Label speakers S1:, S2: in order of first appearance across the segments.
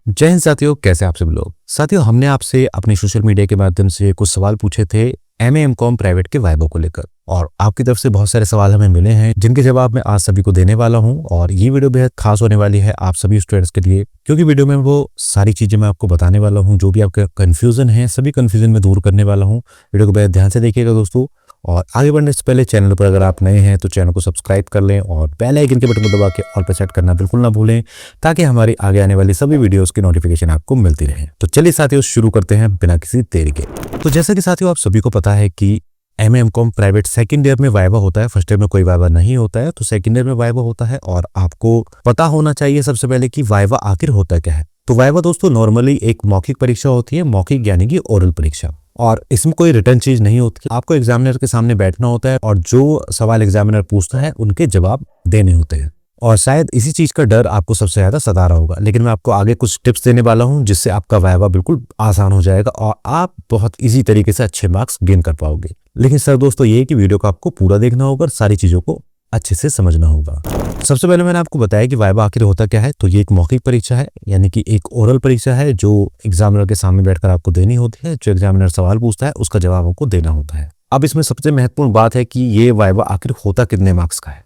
S1: जय हिंद साथियों, कैसे आप सब लोग। साथियों, हमने आपसे अपने सोशल मीडिया के माध्यम से कुछ सवाल पूछे थे एमए एमकॉम प्राइवेट के वाइवा को लेकर, और आपकी तरफ से बहुत सारे सवाल हमें मिले हैं जिनके जवाब मैं आज सभी को देने वाला हूं। और ये वीडियो बेहद खास होने वाली है आप सभी स्टूडेंट्स के लिए, क्योंकि वीडियो में वो सारी चीजें मैं आपको बताने वाला हूं जो भी आपका कंफ्यूजन है, सभी कंफ्यूजन में दूर करने वाला हूं। वीडियो को बेहद ध्यान से देखिएगा दोस्तों। और आगे बढ़ने से पहले चैनल पर अगर आप नए हैं तो चैनल को सब्सक्राइब कर लें और बेल आइकन के बटन को दबा के ऑल पर सेट करना बिल्कुल ना भूलें, ताकि हमारी आगे आने वाली सभी वीडियोस की नोटिफिकेशन आपको मिलती रहे। तो चलिए साथियों, शुरू करते हैं बिना किसी देरी के। तो जैसा कि साथियों आप सभी को पता है कि MA MCom private second year में वाइवा होता है, फर्स्ट ईयर में कोई वाइवा नहीं होता है, तो सेकंड ईयर में वाइवा होता है। और आपको पता होना चाहिए सबसे पहले कि वाइवा आखिर होता क्या है। तो वाइवा दोस्तों नॉर्मली एक मौखिक परीक्षा होती है, मौखिक यानी कि ओरल परीक्षा, और इसमें कोई रिटर्न चीज नहीं होती। आपको एग्जामिनर के सामने बैठना होता है और जो सवाल एग्जामिनर पूछता है उनके जवाब देने होते हैं। और शायद इसी चीज का डर आपको सबसे ज्यादा सता रहा होगा, लेकिन मैं आपको आगे कुछ टिप्स देने वाला हूं जिससे आपका वाइवा बिल्कुल आसान हो जाएगा और आप बहुत इजी तरीके से अच्छे मार्क्स गेन कर पाओगे। लेकिन सर दोस्तों ये कि वीडियो को आपको पूरा देखना होगा और सारी चीजों को अच्छे से समझना होगा। सबसे पहले मैंने आपको बताया कि वाइवा आखिर होता क्या है। तो ये एक मौखिक परीक्षा है, यानी कि एक ओरल परीक्षा है जो एग्जामिनर के सामने बैठकर आपको देनी होती है। जो एग्जामिनर सवाल पूछता है उसका जवाब आपको देना होता है। अब इसमें सबसे महत्वपूर्ण बात है कि ये वाइवा आखिर होता कितने मार्क्स का है।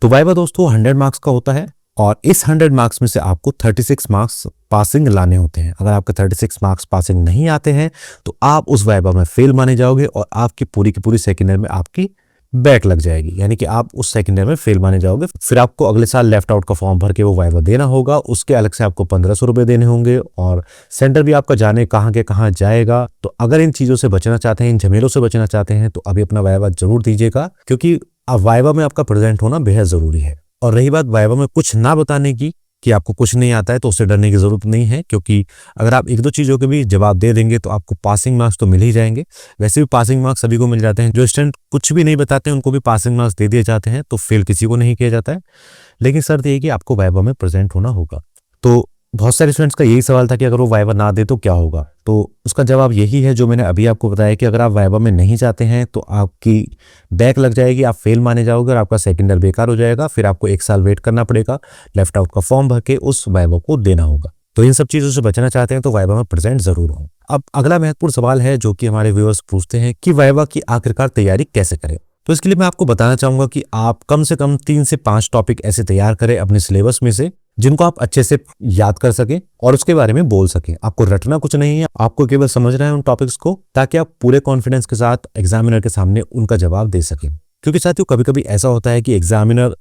S1: तो वाइवा दोस्तों 100 मार्क्स का होता है, और इस 100 मार्क्स में से आपको 36 मार्क्स पासिंग लाने होते हैं। अगर आपके 36 मार्क्स पासिंग नहीं आते हैं तो आप उस वाइवा में फेल माने जाओगे और आपकी पूरी की पूरी सेकेंड ईयर में आपकी बैक लग जाएगी, यानी कि आप उस सेकंड ईयर में फेल माने जाओगे। फिर आपको अगले साल लेफ्ट आउट का फॉर्म भर के वो वाइवा देना होगा, उसके अलग से आपको 1500 रुपए देने होंगे, और सेंटर भी आपका जाने कहाँ के कहाँ जाएगा। तो अगर इन चीजों से बचना चाहते हैं, इन झमेलों से बचना चाहते हैं, तो अभी अपना वाइवा जरूर दीजिएगा, क्योंकि अब वाइवा में आपका प्रेजेंट होना बेहद जरूरी है। और रही बात वाइवा में कुछ ना बताने की कि आपको कुछ नहीं आता है, तो उससे डरने की जरूरत नहीं है, क्योंकि अगर आप एक दो चीजों के भी जवाब दे देंगे तो आपको पासिंग मार्क्स तो मिल ही जाएंगे। वैसे भी पासिंग मार्क्स सभी को मिल जाते हैं, जो स्टूडेंट कुछ भी नहीं बताते हैं उनको भी पासिंग मार्क्स दे दिए जाते हैं, तो फेल किसी को नहीं किया जाता है। लेकिन शर्त ये कि आपको वाइवा में प्रेजेंट होना होगा। तो बहुत सारे स्टूडेंट्स का यही सवाल था कि अगर वो वाइवा ना दे तो क्या होगा। तो उसका जवाब यही है जो मैंने अभी आपको बताया कि अगर आप वाइवा में नहीं जाते हैं तो आपकी बैक लग जाएगी, आप फेल माने जाओगे और आपका सेकंड ईयर बेकार हो जाएगा। फिर आपको 1 साल वेट करना पड़ेगा, लेफ्ट आउट का फॉर्म भर के उस वाइवा को देना होगा। तो इन सब चीजों से बचना चाहते हैं तो वाइवा में प्रेजेंट जरूर हो। अब अगला महत्वपूर्ण सवाल है जो कि हमारे व्यूअर्स पूछते हैं कि वाइवा की आखिरकार तैयारी कैसे करें। तो इसके लिए मैं आपको बताना चाहूंगा कि आप कम से कम 3 से 5 टॉपिक ऐसे तैयार करें अपने सिलेबस में से जिनको आप अच्छे से याद कर सकें और उसके बारे में बोल सकें। आपको रटना कुछ नहीं है, आपको केवल समझना है उन टॉपिक्स को, ताकि आप पूरे कॉन्फिडेंस के साथ एग्जामिनर के सामने उनका जवाब दे सकें। क्योंकि साथियों कभी कभी ऐसा होता है कि एग्जामिनर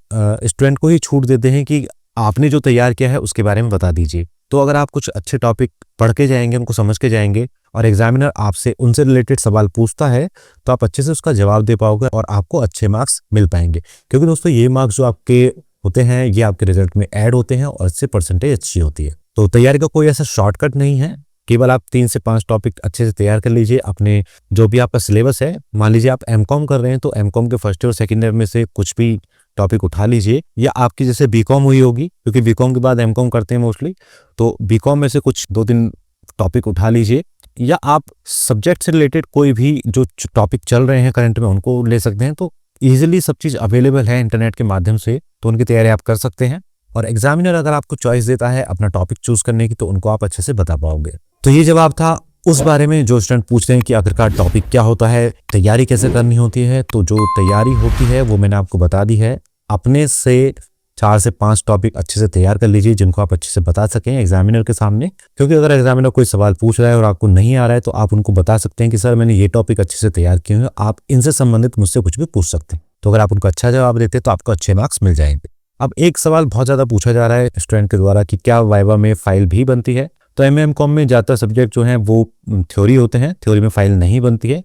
S1: स्टूडेंट को ही छूट देते हैं कि आपने जो तैयार किया है उसके बारे में बता दीजिए। तो अगर आप कुछ अच्छे टॉपिक पढ़ के जाएंगे, उनको समझ के जाएंगे, और एग्जामिनर आपसे उनसे रिलेटेड सवाल पूछता है तो आप अच्छे से उसका जवाब दे पाओगे और आपको अच्छे मार्क्स मिल पाएंगे। क्योंकि दोस्तों ये मार्क्स जो आपके होते हैं ये आपके रिजल्ट में ऐड होते हैं और इससे परसेंटेज अच्छी होती है। तो तैयारी का कोई ऐसा शॉर्टकट नहीं है, केवल आप 3 से 5 टॉपिक अच्छे से तैयार कर लीजिए। अपने जो भी आपका सिलेबस है, मान लीजिए आप एमकॉम कर रहे हैं तो एमकॉम के फर्स्ट ईयर और सेकंड ईयर में से कुछ भी टॉपिक उठा लीजिए, या आपकी जैसे बीकॉम हुई होगी, क्योंकि बीकॉम के बाद एमकॉम करते हैं मोस्टली, तो बीकॉम में से कुछ 2-3 टॉपिक उठा लीजिए, या आप सब्जेक्ट से रिलेटेड कोई भी जो टॉपिक चल रहे हैं करंट में उनको ले सकते हैं। तो इजीली सब चीज अवेलेबल है इंटरनेट के माध्यम से, तो उनकी तैयारी आप कर सकते हैं। और एग्जामिनर अगर आपको चॉइस देता है अपना टॉपिक चूज करने की तो उनको आप अच्छे से बता पाओगे। तो ये जवाब था उस बारे में जो स्टूडेंट पूछ रहे हैं कि आखिरकार टॉपिक क्या होता है, तैयारी कैसे करनी होती है। तो जो तैयारी होती है वो मैंने आपको बता दी है। अपने से 4 से 5 टॉपिक अच्छे से तैयार कर लीजिए जिनको आप अच्छे से बता सकें एग्जामिनर के सामने। क्योंकि अगर एग्जामिनर कोई सवाल पूछ रहा है और आपको नहीं आ रहा है तो आप उनको बता सकते हैं कि सर मैंने ये टॉपिक अच्छे से तैयार किए हैं, आप इनसे संबंधित मुझसे कुछ भी पूछ सकते हैं। तो अगर आप उनको अच्छा जवाब देते हैं तो आपको अच्छे मार्क्स मिल जाएंगे। अब एक सवाल बहुत ज्यादा पूछा जा रहा है स्टूडेंट के द्वारा कि क्या वाइवा में फाइल भी बनती है। तो एमए-एमकॉम में ज्यादातर सब्जेक्ट जो हैं वो थ्योरी होते हैं, थ्योरी में फाइल नहीं बनती है।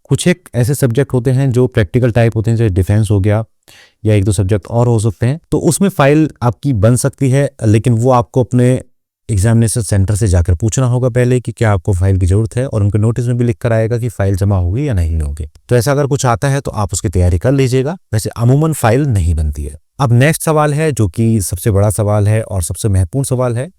S1: कुछ एक ऐसे सब्जेक्ट होते हैं जो प्रैक्टिकल टाइप होते हैं, जैसे डिफेंस हो गया, या 1-2 सब्जेक्ट और हो सकते हैं, तो उसमें फाइल आपकी बन सकती है। लेकिन वो आपको अपने एग्जामिनेशन सेंटर से जाकर पूछना होगा पहले कि क्या आपको फाइल की जरूरत है, और उनके नोटिस में भी लिख कर आएगा कि फाइल जमा होगी या नहीं होगी। तो ऐसा अगर कुछ आता है तो आप उसकी तैयारी कर लीजिएगा। वैसे अमूमन फाइल नहीं बनती है। अब नेक्स्ट सवाल है जो कि सबसे बड़ा सवाल है और सबसे महत्वपूर्ण सवाल है,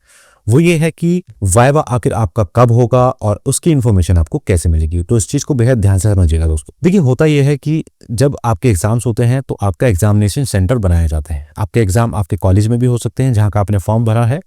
S1: वो ये है कि वाइवा आखिर आपका कब होगा और उसकी इन्फॉर्मेशन आपको कैसे मिलेगी। तो इस चीज को बेहद ध्यान से समझिएगा दोस्तों। देखिए होता यह है कि जब आपके एग्जाम्स होते हैं तो आपका एग्जामिनेशन सेंटर बनाया जाता है। आपके एग्जाम आपके कॉलेज में भी हो सकते हैं जहां का आपने फॉर्म भरा है,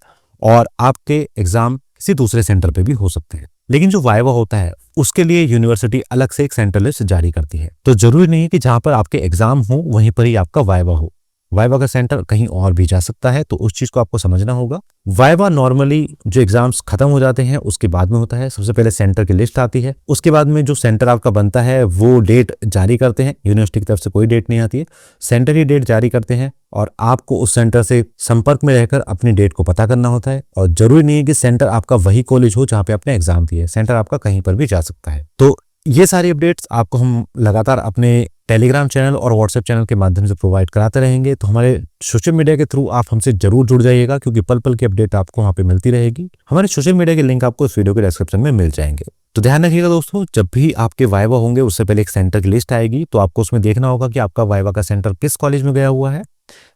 S1: और आपके एग्जाम किसी दूसरे सेंटर पे भी हो सकते हैं। लेकिन जो वाइवा होता है उसके लिए यूनिवर्सिटी अलग से एक सेंटर लिस्ट जारी करती है। तो जरूरी नहीं है कि जहां पर आपके एग्जाम हो वहीं पर ही आपका वाइवा हो। वाइवा का सेंटर कहीं और भी जा सकता है, तो उस चीज को आपको समझना होगा। वाइवा नॉर्मली जो एग्जाम्स खत्म हो जाते हैं उसके बाद में होता है। सबसे पहले सेंटर की लिस्ट आती है, उसके बाद में जो सेंटर आपका बनता है वो डेट जारी करते हैं। यूनिवर्सिटी की तरफ से कोई डेट नहीं आती है, सेंटर ही डेट जारी करते हैं और आपको उस सेंटर से संपर्क में रहकर अपनी डेट को पता करना होता है। और जरूरी नहीं है कि सेंटर आपका वही कॉलेज हो जहां पे आपने एग्जाम दिए, सेंटर आपका कहीं पर भी जा सकता है। तो ये सारी अपडेट्स आपको हम लगातार अपने टेलीग्राम चैनल और व्हाट्सएप चैनल के माध्यम से प्रोवाइड कराते रहेंगे। तो हमारे सोशल मीडिया के थ्रू आप हमसे जरूर जुड़ जाइएगा, क्योंकि पल पल की अपडेट आपको वहां पे मिलती रहेगी। हमारे सोशल मीडिया के लिंक आपको इस वीडियो के डिस्क्रिप्शन में मिल जाएंगे। तो ध्यान रखिएगा दोस्तों, जब भी आपके वाइवा होंगे उससे पहले एक सेंटर की लिस्ट आएगी, तो आपको उसमें देखना होगा कि आपका वाइवा का सेंटर किस कॉलेज में गया हुआ है,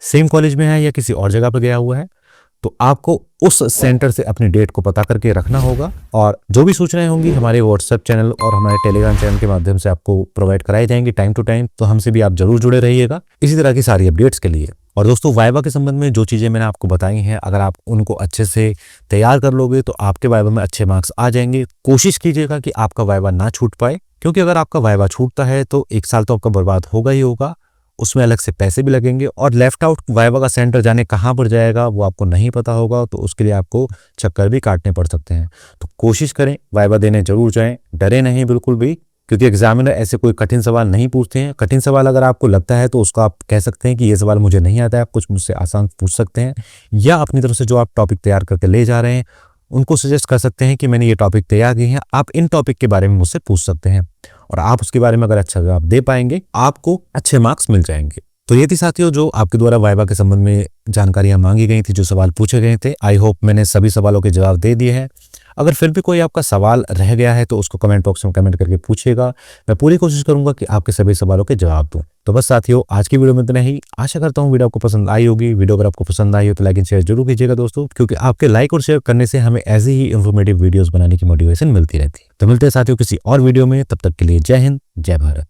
S1: सेम कॉलेज में है या किसी और जगह पर गया हुआ है। तो आपको उस सेंटर से अपनी डेट को पता करके रखना होगा और जो भी सूचनाएं होंगी हमारे व्हाट्सएप चैनल और हमारे टेलीग्राम चैनल के माध्यम से आपको प्रोवाइड कराई जाएंगी टाइम टू टाइम। तो हमसे भी आप जरूर जुड़े रहिएगा इसी तरह की सारी अपडेट्स के लिए। और दोस्तों, वाइवा के संबंध में जो चीजें मैंने आपको बताई हैं, अगर आप उनको अच्छे से तैयार कर लोगे तो आपके वाइवा में अच्छे मार्क्स आ जाएंगे। कोशिश कीजिएगा कि आपका वाइवा ना छूट पाए, क्योंकि अगर आपका वाइवा छूटता है तो एक साल तो आपका बर्बाद होगा ही होगा, उसमें अलग से पैसे भी लगेंगे और लेफ्ट आउट वाइवा का सेंटर जाने कहाँ पर जाएगा वो आपको नहीं पता होगा, तो उसके लिए आपको चक्कर भी काटने पड़ सकते हैं। तो कोशिश करें, वाइवा देने जरूर जाएं, डरे नहीं बिल्कुल भी, क्योंकि एग्जामिनर ऐसे कोई कठिन सवाल नहीं पूछते हैं। कठिन सवाल अगर आपको लगता है तो उसको आप कह सकते हैं कि ये सवाल मुझे नहीं आता है, आप कुछ मुझसे आसान पूछ सकते हैं, या अपनी तरफ से जो आप टॉपिक तैयार करके ले जा रहे हैं उनको सजेस्ट कर सकते हैं कि मैंने ये टॉपिक तैयार किए हैं, आप इन टॉपिक के बारे में मुझसे पूछ सकते हैं। और आप उसके बारे में अगर अच्छा जवाब दे पाएंगे आपको अच्छे मार्क्स मिल जाएंगे। तो ये थी साथियों जो आपके द्वारा वाइवा के संबंध में जानकारियां मांगी गई थी, जो सवाल पूछे गए थे। आई होप मैंने सभी सवालों के जवाब दे दिए हैं। अगर फिर भी कोई आपका सवाल रह गया है तो उसको कमेंट बॉक्स में कमेंट करके पूछिएगा, मैं पूरी कोशिश करूंगा कि आपके सभी सवालों के जवाब दूं। तो बस साथियों, आज की वीडियो में इतना ही। आशा करता हूं वीडियो आपको पसंद आई होगी। वीडियो अगर आपको पसंद आई हो तो लाइक एंड शेयर जरूर कीजिएगा दोस्तों, क्योंकि आपके लाइक और शेयर करने से हमें ऐसी ही इन्फॉर्मेटिव वीडियोस बनाने की मोटिवेशन मिलती रहती है। तो मिलते हैं साथियों किसी और वीडियो में, तब तक के लिए जय हिंद, जय भारत।